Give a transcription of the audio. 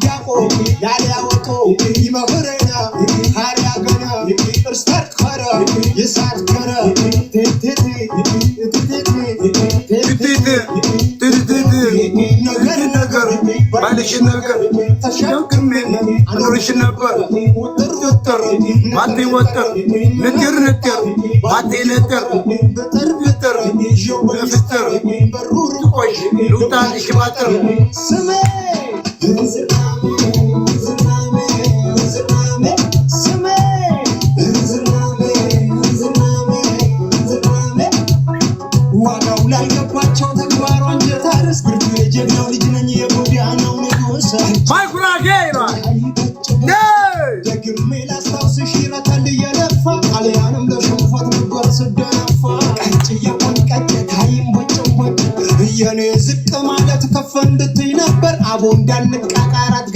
ጃቆ ያሊያወቶ ይመህረና ሃሪያገና እርስተርከረ ይሳርከረ ነገር ባልሽ ነገር ተሸክሜ አኖርሽ ነበር ወጥር ማቴ ወጥር ንጥር ንጥር ማቴ ንጥር ብጥር ብጥር በፍጥር ቆሽ ሉታልሽ ባጥር ስሜ ዋጋው ላልገባቸው ተግባሩ አንጀት አርስ ብርቱ የጀግናው ልጅ ነኝ የጎዳናው ንጉሥ ማይኩራጌ ይላል ደግሜ ላስታውስሽ ይረታል እየለፋ ጣሊያንም ለሽንፈት ነበር ስደነፋ ቀጭየቆን ቀጭታይም ቦጭ የኔ ዝቅ ማለት ከፍ እንድትይ ነበር አቦ እንዳንቃቃራት